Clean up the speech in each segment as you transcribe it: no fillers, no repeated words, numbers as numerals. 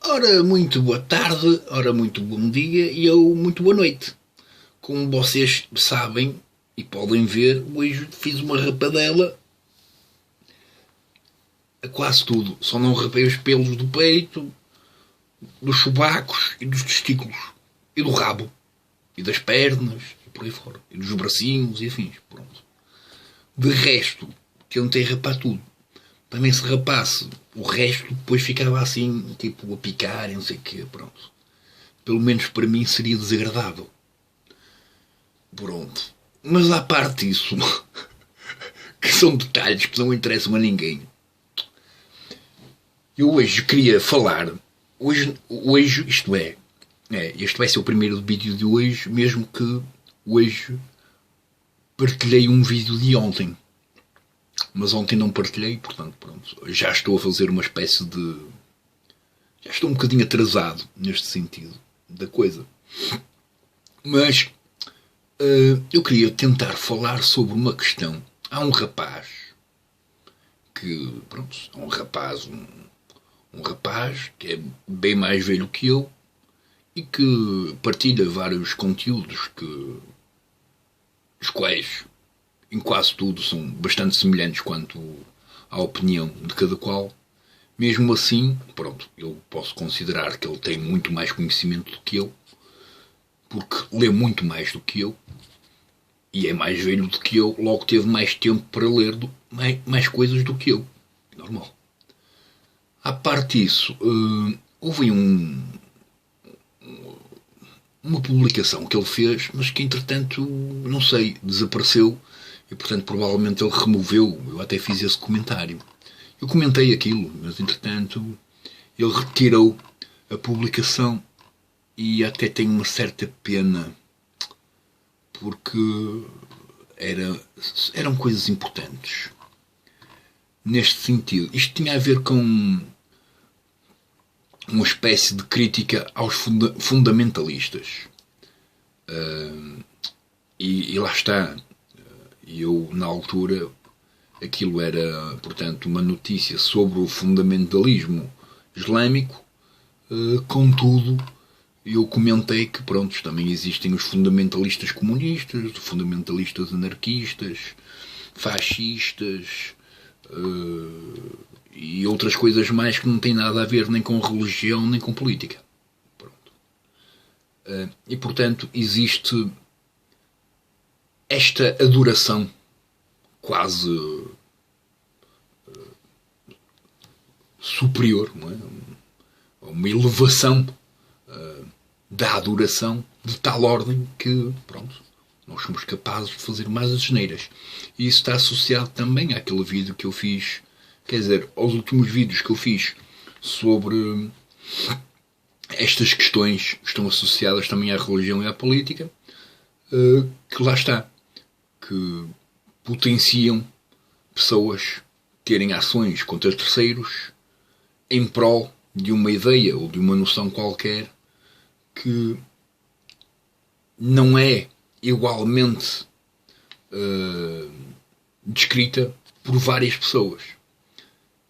Ora, muito boa tarde, ora, muito bom dia e eu, muito boa noite. Como vocês sabem e podem ver, hoje fiz uma rapadela a quase tudo. Só não rapei os pelos do peito, dos sobacos e dos testículos. E do rabo. E das pernas e por aí fora. E dos bracinhos e afins. Pronto. De resto, tentei rapar tudo. Também se rapasse o resto, depois ficava assim, tipo, a picar e não sei o quê. Pronto. Pelo menos para mim seria desagradável. Pronto. Mas à parte disso, que são detalhes que não interessam a ninguém, eu hoje queria falar. Hoje este vai ser o primeiro vídeo de hoje, mesmo que hoje partilhei um vídeo de ontem. Mas ontem não partilhei, portanto, pronto. Já estou a fazer uma espécie de. Já estou um bocadinho atrasado neste sentido da coisa. Mas eu queria tentar falar sobre uma questão. Há um rapaz que, pronto, é um rapaz que é bem mais velho que eu e que partilha vários conteúdos os quais em quase tudo são bastante semelhantes quanto à opinião de cada qual. Mesmo assim, pronto, eu posso considerar que ele tem muito mais conhecimento do que eu, porque lê muito mais do que eu, e é mais velho do que eu, logo teve mais tempo para ler mais coisas do que eu. Normal. À parte disso, houve uma publicação que ele fez, mas que entretanto, não sei, desapareceu, e portanto provavelmente ele removeu. Eu até fiz esse comentário. Eu comentei aquilo, mas entretanto ele retirou a publicação e até tenho uma certa pena, porque eram coisas importantes. Neste sentido, isto tinha a ver com uma espécie de crítica aos fundamentalistas. E lá está. Eu, na altura, aquilo era, portanto, uma notícia sobre o fundamentalismo islâmico. Contudo, eu comentei que, pronto, também existem os fundamentalistas comunistas, os fundamentalistas anarquistas, fascistas e outras coisas mais que não têm nada a ver nem com religião nem com política. Pronto. E, portanto, existe esta adoração quase superior, não é? Uma elevação da adoração de tal ordem que, pronto, nós somos capazes de fazer mais asneiras. E isso está associado também àquele vídeo que eu fiz, quer dizer, aos últimos vídeos que eu fiz sobre estas questões que estão associadas também à religião e à política, que lá está, que potenciam pessoas terem ações contra terceiros em prol de uma ideia ou de uma noção qualquer que não é igualmente descrita por várias pessoas.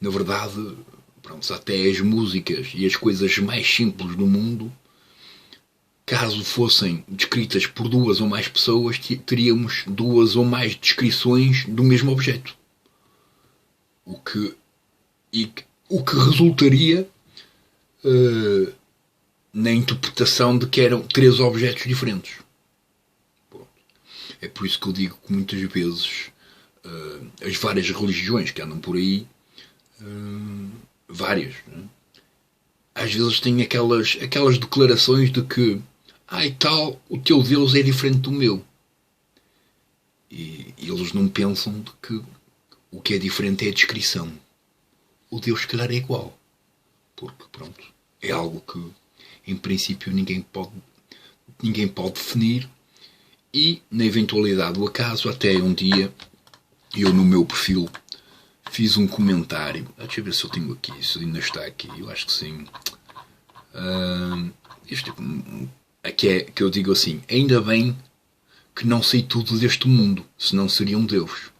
Na verdade, pronto, até as músicas e as coisas mais simples do mundo, caso fossem descritas por duas ou mais pessoas, teríamos duas ou mais descrições do mesmo objeto. O que resultaria na interpretação de que eram três objetos diferentes. Pronto. É por isso que eu digo que muitas vezes as várias religiões que andam por aí, várias, né? Às vezes têm aquelas declarações de que e tal, o teu Deus é diferente do meu. E eles não pensam de que o que é diferente é a descrição. O Deus, se calhar, é igual. Porque, pronto, é algo que, em princípio, ninguém pode definir. E, na eventualidade do acaso, até um dia, eu no meu perfil fiz um comentário. Deixa eu ver se eu tenho aqui, se ainda está aqui. Eu acho que sim. Aqui é que eu digo assim: ainda bem que não sei tudo deste mundo, senão seria um Deus.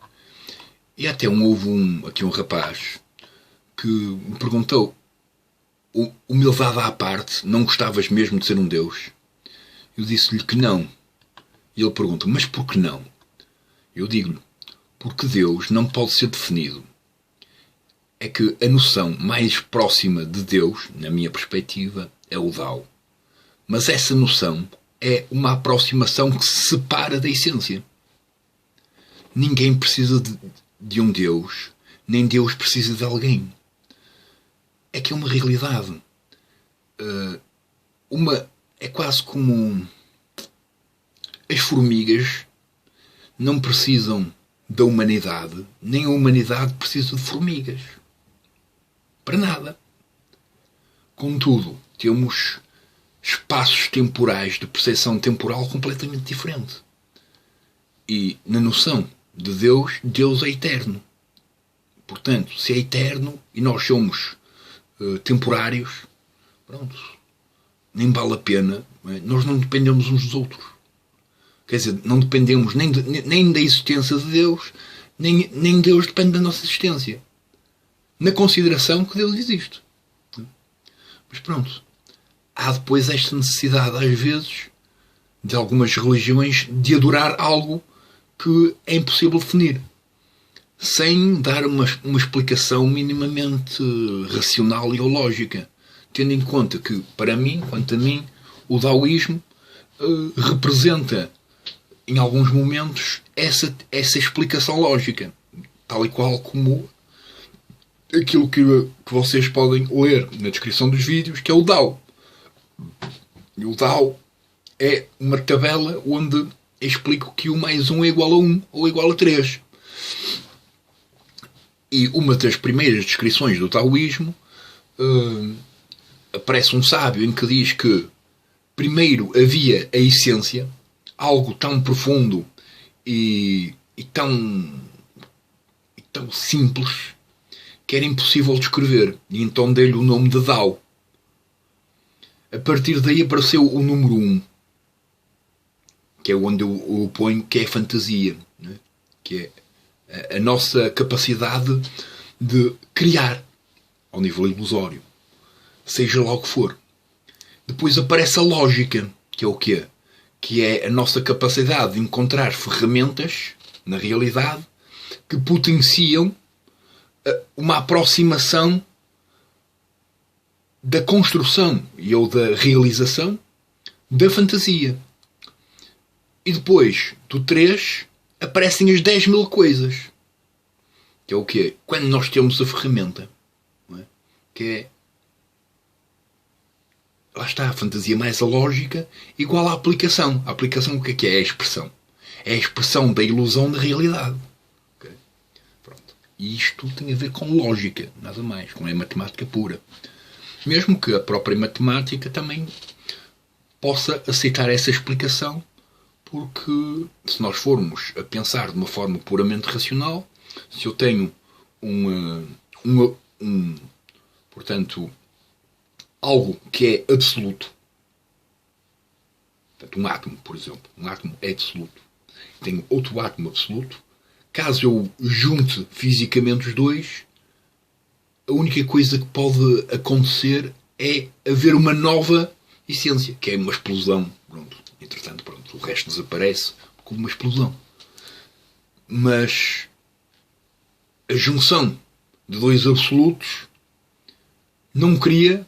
E até houve aqui um rapaz que me perguntou: humildade à parte, não gostavas mesmo de ser um Deus? Eu disse-lhe que não. E ele pergunta, mas por que não? Eu digo-lhe, porque Deus não pode ser definido. É que a noção mais próxima de Deus, na minha perspectiva, é o Tao. Mas essa noção é uma aproximação que se separa da essência. Ninguém precisa de um Deus, nem Deus precisa de alguém. É que é uma realidade. É quase como as formigas não precisam da humanidade, nem a humanidade precisa de formigas. Para nada. Contudo, temos espaços temporais de percepção temporal completamente diferente. E na noção de Deus, Deus é eterno. Portanto, se é eterno e nós somos temporários, pronto, nem vale a pena. Não é? Nós não dependemos uns dos outros. Quer dizer, não dependemos nem da existência de Deus, nem Deus depende da nossa existência. Na consideração que Deus existe. Mas pronto, há depois esta necessidade, às vezes, de algumas religiões, de adorar algo que é impossível definir, sem dar uma explicação minimamente racional e lógica, tendo em conta que, para mim, quanto a mim, o taoísmo representa, em alguns momentos, essa explicação lógica, tal e qual como aquilo que vocês podem ler na descrição dos vídeos, que é o Tao. E o Tao é uma tabela onde explico que 1 mais 1 é igual a 1 ou igual a 3. E uma das primeiras descrições do taoísmo aparece um sábio em que diz que primeiro havia a essência, algo tão profundo e tão simples que era impossível descrever. E então dei-lhe o nome de Tao. A partir daí apareceu o número 1, que é onde eu ponho, que é a fantasia, né? Que é a nossa capacidade de criar ao nível ilusório, seja lá o que for. Depois aparece a lógica, que é o quê? Que é a nossa capacidade de encontrar ferramentas na realidade que potenciam uma aproximação da construção ou da realização da fantasia. E depois do 3 aparecem as 10.000 coisas. Que é o quê? Quando nós temos a ferramenta. Não é? Que é... Lá está, a fantasia mais a lógica igual à aplicação. A aplicação o que é? É a expressão. É a expressão da ilusão da realidade. Okay? Pronto. E isto tem a ver com lógica, nada mais. Com a matemática pura. Mesmo que a própria matemática também possa aceitar essa explicação, porque se nós formos a pensar de uma forma puramente racional, se eu tenho portanto, algo que é absoluto, portanto, um átomo, por exemplo, um átomo é absoluto, tenho outro átomo absoluto, caso eu junte fisicamente os dois, a única coisa que pode acontecer é haver uma nova essência, que é uma explosão. Pronto. Entretanto, pronto, o resto desaparece como uma explosão. Mas a junção de dois absolutos não cria...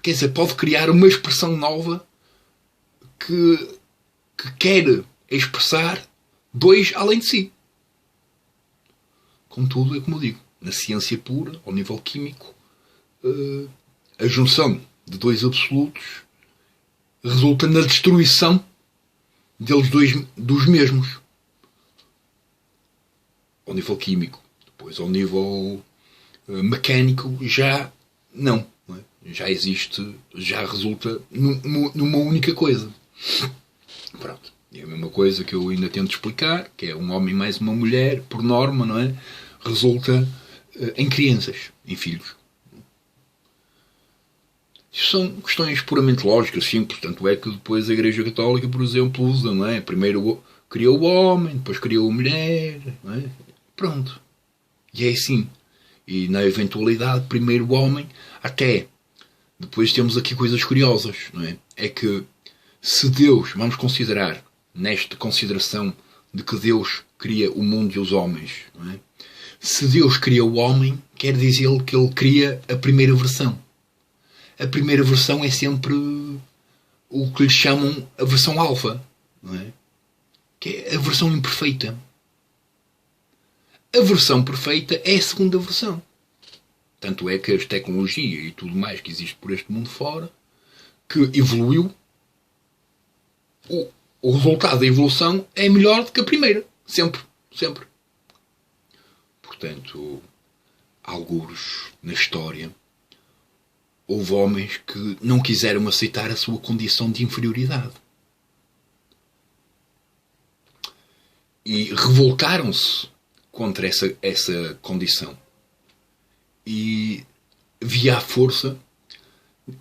quer dizer, pode criar uma expressão nova que quer expressar dois além de si. Contudo, é como eu digo, na ciência pura, ao nível químico, a junção de dois absolutos resulta na destruição deles dois, dos mesmos. Ao nível químico. Depois, ao nível mecânico, já não. Não é? Já existe, já resulta numa única coisa. Pronto. É a mesma coisa que eu ainda tento explicar, que é um homem mais uma mulher, por norma, não é? Resulta em crianças, em filhos. Isso são questões puramente lógicas, simples. Tanto é que depois a Igreja Católica, por exemplo, usa, não é? Primeiro criou o homem, depois criou a mulher, não é? Pronto. E é assim. E na eventualidade, primeiro o homem, até depois temos aqui coisas curiosas, não é? É que se Deus, vamos considerar, nesta consideração de que Deus cria o mundo e os homens, não é? Se Deus cria o homem, quer dizer que ele cria a primeira versão. A primeira versão é sempre o que lhe chamam a versão alfa, não é? Que é a versão imperfeita. A versão perfeita é a segunda versão. Tanto é que as tecnologias e tudo mais que existe por este mundo fora, que evoluiu, o resultado da evolução é melhor do que a primeira. Sempre. Sempre. Portanto, algures na história, houve homens que não quiseram aceitar a sua condição de inferioridade. E revoltaram-se contra essa condição. E, via a força,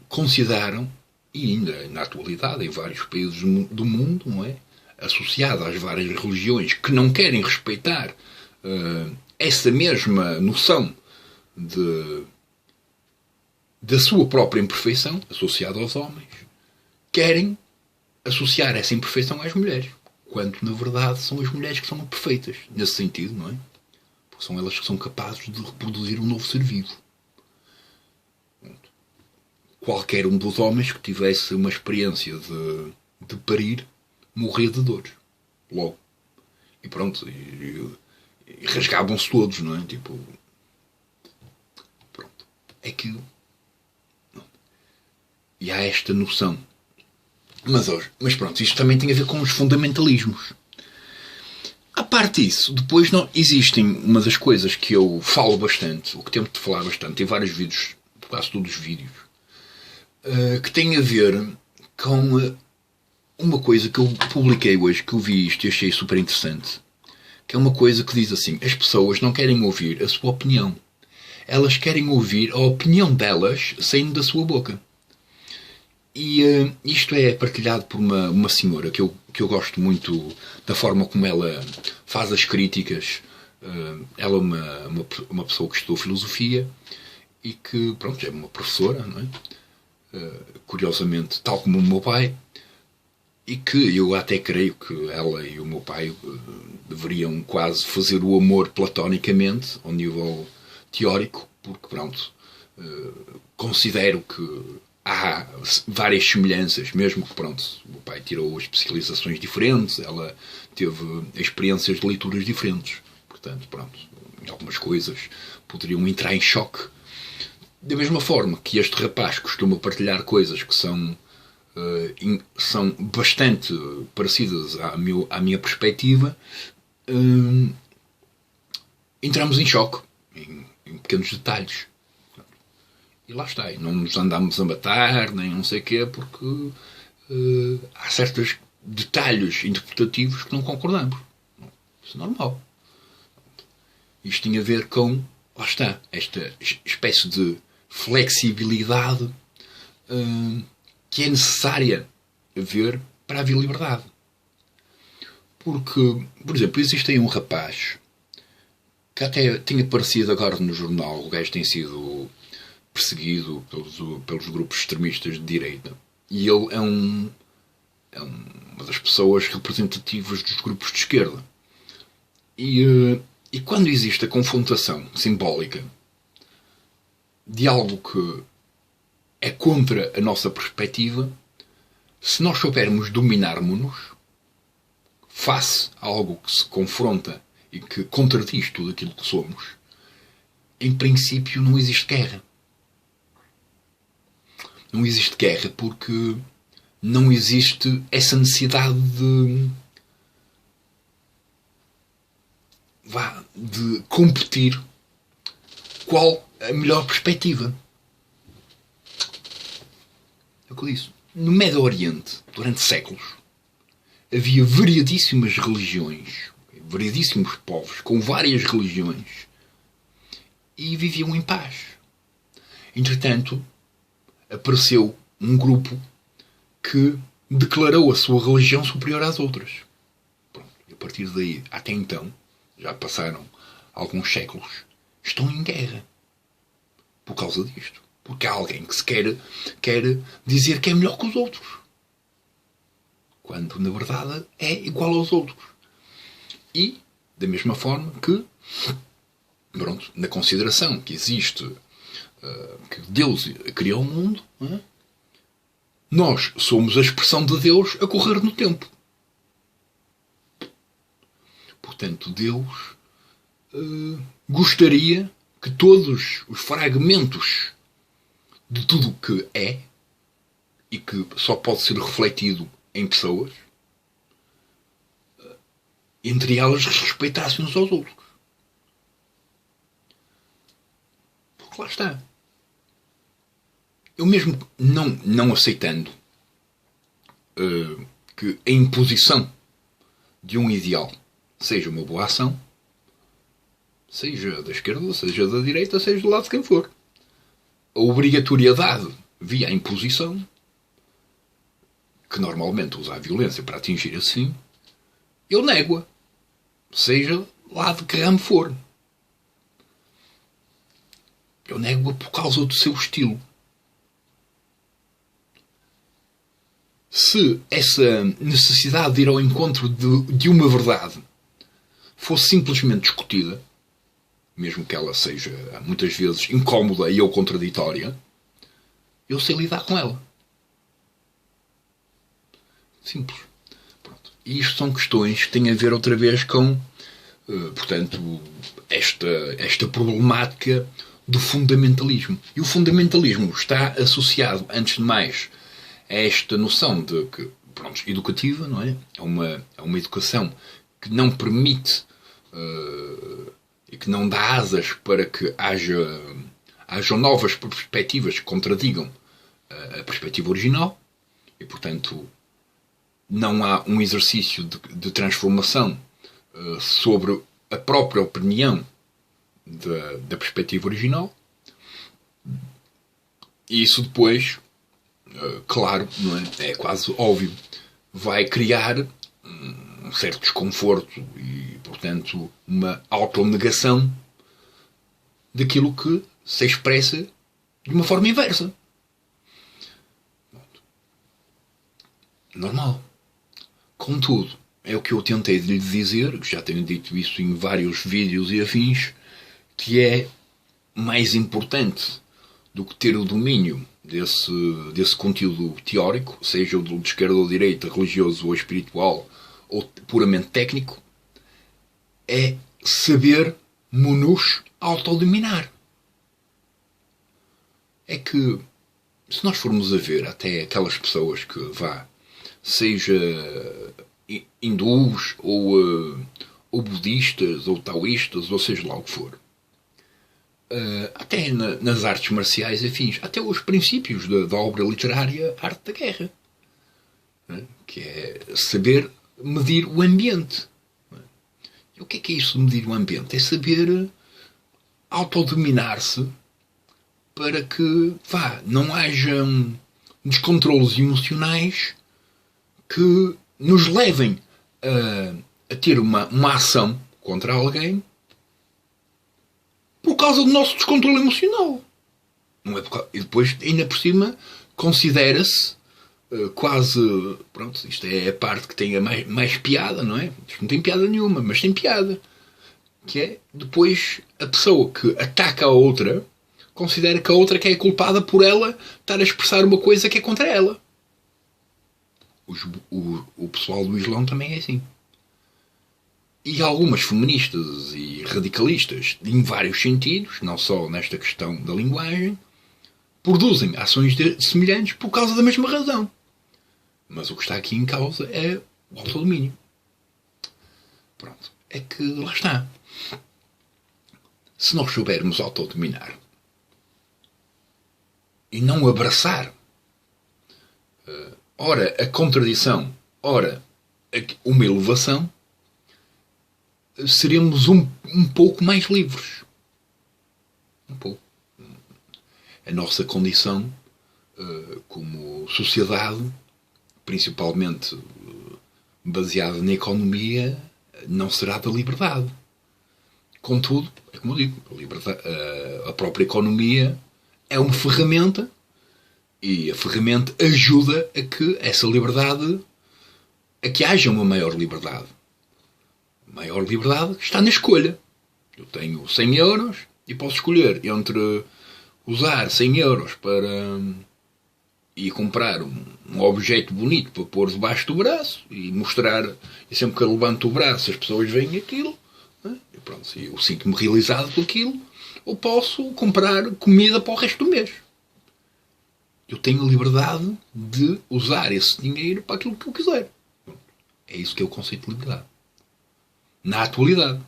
consideraram, e ainda na atualidade, em vários países do mundo, não é? Associado às várias religiões que não querem respeitar essa mesma noção da sua própria imperfeição, associada aos homens, querem associar essa imperfeição às mulheres, quando na verdade são as mulheres que são imperfeitas, nesse sentido, não é? Porque são elas que são capazes de reproduzir um novo ser vivo. Qualquer um dos homens que tivesse uma experiência de parir, morrer de dores. Logo. E pronto. E rasgavam-se todos, não é? Tipo. Pronto. É que. E há esta noção. Mas pronto, isto também tem a ver com os fundamentalismos. A parte disso, depois não, existem uma das coisas que eu falo bastante, ou que tento de falar bastante, em vários vídeos, quase todos os vídeos, que tem a ver com uma coisa que eu publiquei hoje, que eu vi isto e achei super interessante, que é uma coisa que diz assim: as pessoas não querem ouvir a sua opinião, elas querem ouvir a opinião delas saindo da sua boca. E isto é partilhado por uma senhora que eu gosto muito da forma como ela faz as críticas. Ela é uma pessoa que estudou filosofia e que, pronto, é uma professora, não é? Curiosamente, tal como o meu pai, e que eu até creio que ela e o meu pai deveriam quase fazer o amor platonicamente, ao nível teórico, porque, pronto, considero que há várias semelhanças, mesmo que, pronto, o meu pai tirou especializações diferentes, ela teve experiências de leituras diferentes, portanto, pronto, algumas coisas poderiam entrar em choque. Da mesma forma que este rapaz costuma partilhar coisas que são bastante parecidas à minha perspectiva, entramos em choque, em pequenos detalhes. E lá está, e não nos andamos a matar, nem não sei o quê, porque há certos detalhes interpretativos que não concordamos. Isso é normal. Isto tem a ver com, lá está, esta espécie de flexibilidade que é necessária haver para haver liberdade. Porque, por exemplo, existe aí um rapaz que até tinha aparecido agora no jornal, o gajo tem sido perseguido pelos grupos extremistas de direita. E ele é uma das pessoas representativas dos grupos de esquerda. E quando existe a confrontação simbólica de algo que é contra a nossa perspectiva, se nós soubermos dominarmos-nos face a algo que se confronta e que contradiz tudo aquilo que somos, em princípio não existe guerra. Não existe guerra porque não existe essa necessidade de competir qual a melhor perspectiva. É o que eu disse. No Médio Oriente, durante séculos, havia variadíssimas religiões, variadíssimos povos, com várias religiões, e viviam em paz. Entretanto, apareceu um grupo que declarou a sua religião superior às outras. Pronto. E a partir daí, até então, já passaram alguns séculos, estão em guerra. por causa disto. Porque há alguém que se quer dizer que é melhor que os outros. Quando, na verdade, é igual aos outros. E, da mesma forma que, pronto, na consideração que existe, que Deus criou o mundo, nós somos a expressão de Deus a correr no tempo. Portanto, Deus gostaria que todos os fragmentos de tudo o que é e que só pode ser refletido em pessoas, entre elas respeitassem uns aos outros. Porque lá está. Eu mesmo não aceitando que a imposição de um ideal seja uma boa ação, seja da esquerda, seja da direita, seja do lado de quem for. A obrigatoriedade via a imposição, que normalmente usa a violência para atingir esse fim, eu nego-a. Seja lá de que ramo for. Eu nego-a por causa do seu estilo. Se essa necessidade de ir ao encontro de uma verdade fosse simplesmente discutida, mesmo que ela seja muitas vezes incómoda e ou contraditória, eu sei lidar com ela. Simples. Pronto. E isto são questões que têm a ver outra vez com, portanto, esta problemática do fundamentalismo. E o fundamentalismo está associado, antes de mais, a esta noção de que, pronto, educativa, não é? É uma educação que não permite e que não dá asas para que hajam novas perspectivas que contradigam a perspectiva original e, portanto, não há um exercício de transformação sobre a própria opinião da perspectiva original. E isso depois, claro, não é quase óbvio, vai criar um certo desconforto e, portanto, uma autonegação daquilo que se expressa de uma forma inversa. Normal. Contudo, é o que eu tentei lhe dizer, já tenho dito isso em vários vídeos e afins, que é mais importante do que ter o domínio desse conteúdo teórico, seja o de esquerda ou direita, religioso ou espiritual, ou puramente técnico, é saber-nos autodominar. É que, se nós formos a ver até aquelas pessoas que seja hindus ou budistas ou taoístas, ou seja lá o que for, até nas artes marciais afins, até os princípios da obra literária Arte da Guerra, que é saber medir o ambiente. E o que é isso de medir o ambiente? É saber autodominar-se para que não hajam descontrolos emocionais que nos levem a ter uma ação contra alguém por causa do nosso descontrole emocional. Não é e depois, ainda por cima, considera-se quase... Pronto, isto é a parte que tem a mais piada, não é? Isto não tem piada nenhuma, mas tem piada. Que é, depois, a pessoa que ataca a outra considera que a outra que é culpada por ela estar a expressar uma coisa que é contra ela. O pessoal do Islão também é assim. E algumas feministas e radicalistas, em vários sentidos, não só nesta questão da linguagem, produzem ações semelhantes por causa da mesma razão. Mas o que está aqui em causa é o autodomínio. Pronto. É que lá está. Se nós soubermos autodominar e não abraçar ora a contradição, ora uma elevação, seremos um pouco mais livres. Um pouco. A nossa condição como sociedade, principalmente baseada na economia, não será da liberdade. Contudo, é como eu digo, a própria economia é uma ferramenta e a ferramenta ajuda a que essa liberdade, a que haja uma maior liberdade. A maior liberdade está na escolha. Eu tenho 100 euros e posso escolher entre usar 100 euros para ir comprar um objeto bonito para pôr debaixo do braço e mostrar, e sempre que eu levanto o braço as pessoas veem aquilo, né? E pronto, eu sinto-me realizado por aquilo, ou posso comprar comida para o resto do mês. Eu tenho a liberdade de usar esse dinheiro para aquilo que eu quiser. É isso que é o conceito de liberdade. Na atualidade.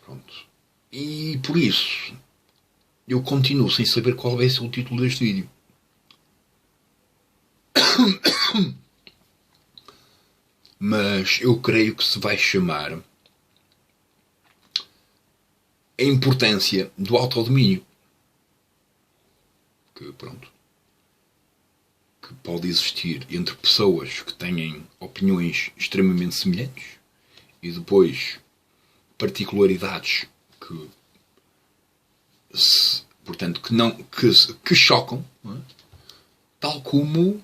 Pronto. E por isso, eu continuo sem saber qual vai ser o título deste vídeo. Mas eu creio que se vai chamar a importância do autodomínio. Que pronto. Que pode existir entre pessoas que têm opiniões extremamente semelhantes e depois particularidades que portanto que chocam, não é? Tal como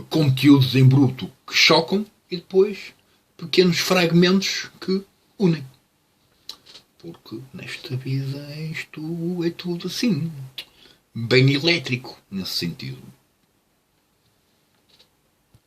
conteúdos em bruto que chocam e depois pequenos fragmentos que unem. Porque nesta vida isto é tudo assim, bem elétrico nesse sentido.